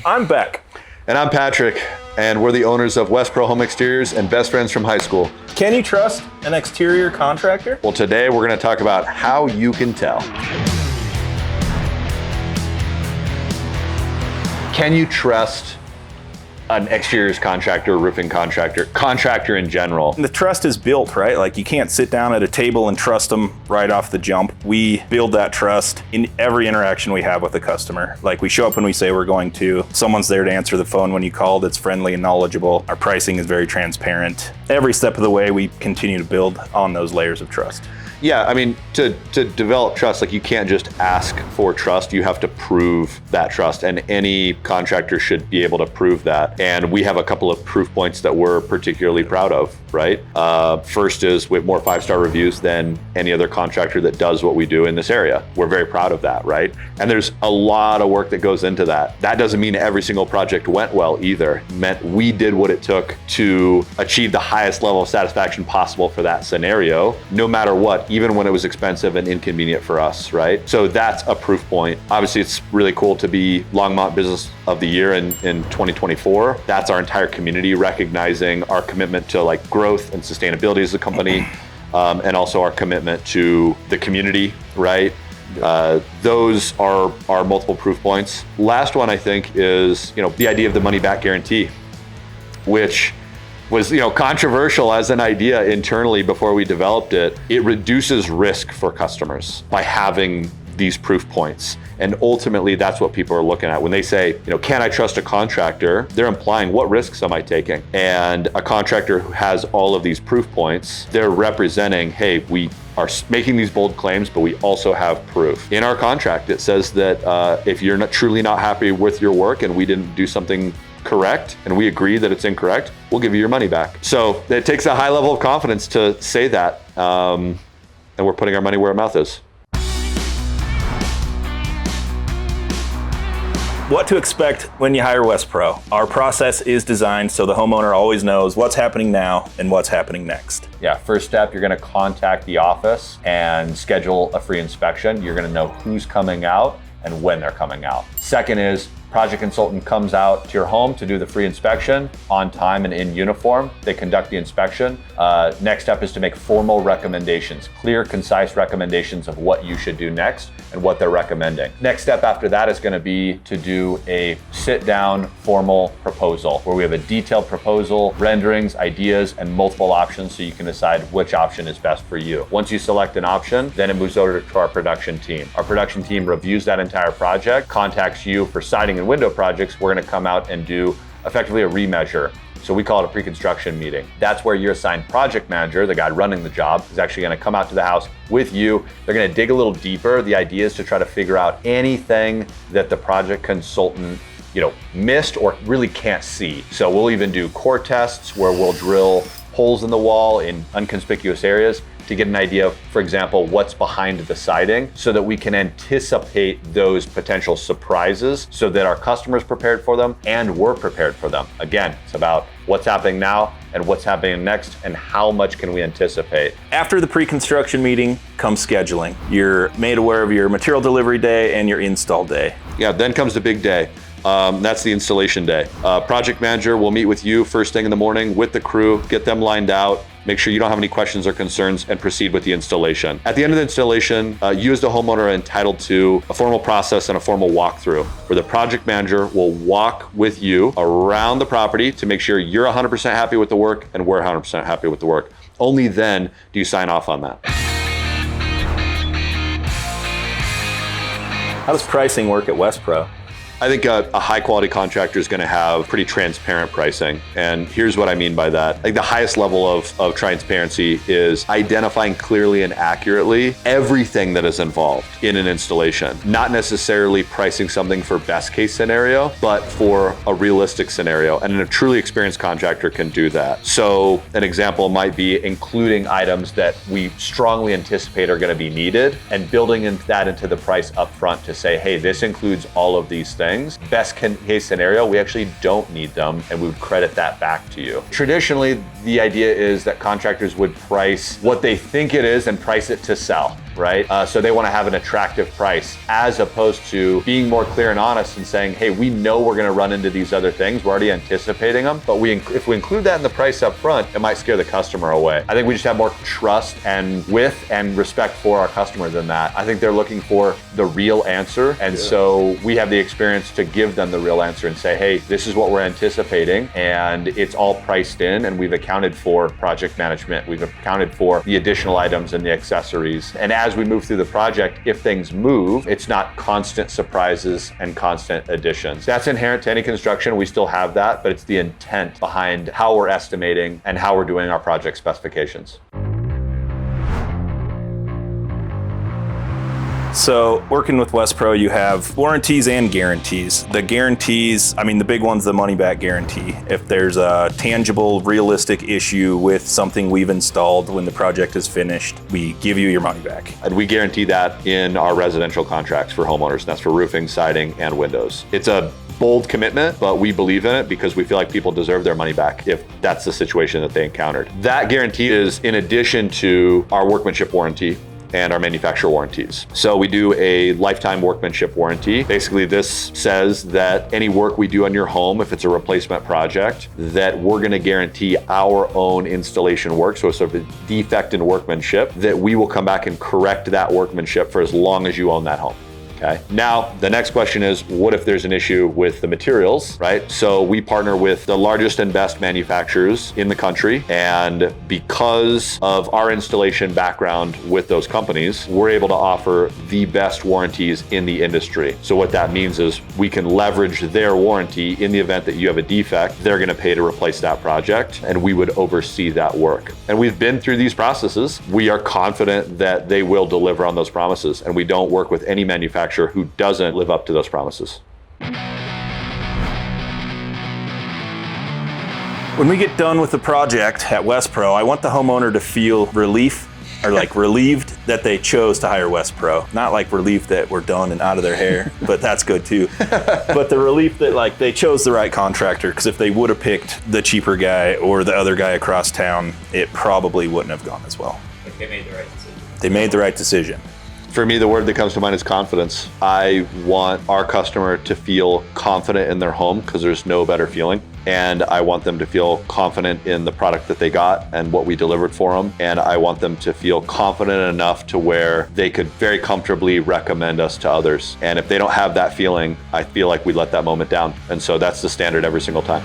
I'm Beck. And I'm Patrick, and we're the owners of WestPro Home Exteriors and best friends from high school. Can you trust an exterior contractor? Well, today we're going to talk about how you can tell. Can you trust an exteriors contractor, roofing contractor in general? The trust is built, right? Like you can't sit down at a table and trust them right off the jump. We build that trust in every interaction we have with the customer. Like we show up when we say we're going to. Someone's there to answer the phone when you call that's friendly and knowledgeable. Our pricing is very transparent. Every step of the way, we continue to build on those layers of trust. Yeah, I mean, to develop trust, like you can't just ask for trust, you have to prove that trust, and any contractor should be able to prove that. And we have a couple of proof points that we're particularly proud of, right? First is we have more 5-star reviews than any other contractor that does what we do in this area. We're very proud of that, right? And there's a lot of work that goes into that. That doesn't mean every single project went well either. It meant we did what it took to achieve the highest level of satisfaction possible for that scenario, no matter what, even when it was expensive and inconvenient for us, right? So that's a proof point. Obviously, it's really cool to be Longmont Business of the Year in 2024. That's our entire community recognizing our commitment to like growth and sustainability as a company, and also our commitment to the community, right? Those are multiple proof points. Last one, I think, is the idea of the money back guarantee, which was controversial as an idea internally before we developed it. It reduces risk for customers by having these proof points. And ultimately, that's what people are looking at. When they say, can I trust a contractor? They're implying, what risks am I taking? And a contractor who has all of these proof points, they're representing, hey, we are making these bold claims, but we also have proof. In our contract, it says that if you're truly not happy with your work and we didn't do something correct, and we agree that it's incorrect, we'll give you your money back. So it takes a high level of confidence to say that, and we're putting our money where our mouth is. What to expect when you hire WestPro. Our process is designed so the homeowner always knows what's happening now and what's happening next. Yeah, first step, you're gonna contact the office and schedule a free inspection. You're gonna know who's coming out and when they're coming out. Second is, project consultant comes out to your home to do the free inspection on time and in uniform. They conduct the inspection. Next step is to make formal recommendations, clear, concise recommendations of what you should do next and what they're recommending. Next step after that is going to be to do a sit-down formal proposal where we have a detailed proposal, renderings, ideas, and multiple options so you can decide which option is best for you. Once you select an option, then it moves over to our production team. Our production team reviews that entire project, contacts you for siding and window projects. We're going to come out and do effectively a remeasure. So we call it a pre-construction meeting. That's where your assigned project manager, the guy running the job, is actually going to come out to the house with you. They're going to dig a little deeper. The idea is to try to figure out anything that the project consultant missed or really can't see. So we'll even do core tests where we'll drill holes in the wall in inconspicuous areas to get an idea of, for example, what's behind the siding so that we can anticipate those potential surprises so that our customers prepared for them and we're prepared for them. Again, it's about what's happening now and what's happening next and how much can we anticipate. After the pre-construction meeting comes scheduling. You're made aware of your material delivery day and your install day. Yeah, then comes the big day. That's the installation day. Project manager will meet with you first thing in the morning with the crew, get them lined out, make sure you don't have any questions or concerns, and proceed with the installation. At the end of the installation, you as the homeowner are entitled to a formal process and a formal walkthrough where the project manager will walk with you around the property to make sure you're 100% happy with the work and we're 100% happy with the work. Only then do you sign off on that. How does pricing work at WestPro? I think a high quality contractor is going to have pretty transparent pricing. And here's what I mean by that. I think the highest level of transparency is identifying clearly and accurately everything that is involved in an installation. Not necessarily pricing something for best case scenario, but for a realistic scenario. And a truly experienced contractor can do that. So an example might be including items that we strongly anticipate are going to be needed and building that into the price up front to say, hey, this includes all of these things. Best case scenario, we actually don't need them and we would credit that back to you. Traditionally, the idea is that contractors would price what they think it is and price it to sell. right? So they want to have an attractive price, as opposed to being more clear and honest and saying, hey, we know we're going to run into these other things. We're already anticipating them, but if we include that in the price up front, it might scare the customer away. I think we just have more trust and respect for our customer than that. I think they're looking for the real answer. And so we have the experience to give them the real answer and say, hey, this is what we're anticipating. And it's all priced in, and we've accounted for project management. We've accounted for the additional items and the accessories. And as we move through the project, if things move, it's not constant surprises and constant additions. That's inherent to any construction. We still have that, but it's the intent behind how we're estimating and how we're doing our project specifications. So working with WestPro, you have warranties and guarantees. The guarantees, I mean, the big one's the money back guarantee. If there's a tangible, realistic issue with something we've installed when the project is finished, we give you your money back. And we guarantee that in our residential contracts for homeowners. And that's for roofing, siding, and windows. It's a bold commitment, but we believe in it because we feel like people deserve their money back if that's the situation that they encountered. That guarantee is in addition to our workmanship warranty and our manufacturer warranties. So we do a lifetime workmanship warranty. Basically, this says that any work we do on your home, if it's a replacement project, that we're gonna guarantee our own installation work. So if it's a defect in workmanship, that we will come back and correct that workmanship for as long as you own that home. Okay. Now, the next question is, what if there's an issue with the materials, right? So we partner with the largest and best manufacturers in the country. And because of our installation background with those companies, we're able to offer the best warranties in the industry. So what that means is we can leverage their warranty in the event that you have a defect. They're going to pay to replace that project, and we would oversee that work. And we've been through these processes. We are confident that they will deliver on those promises, and we don't work with any manufacturer who doesn't live up to those promises. When we get done with the project at WestPro, I want the homeowner to feel relief or like relieved that they chose to hire WestPro. Not like relieved that we're done and out of their hair, but that's good too. But the relief that like they chose the right contractor, because if they would have picked the cheaper guy or the other guy across town, it probably wouldn't have gone as well. Like they made the right decision. They made the right decision. For me, the word that comes to mind is confidence. I want our customer to feel confident in their home because there's no better feeling. And I want them to feel confident in the product that they got and what we delivered for them. And I want them to feel confident enough to where they could very comfortably recommend us to others. And if they don't have that feeling, I feel like we let that moment down. And so that's the standard every single time.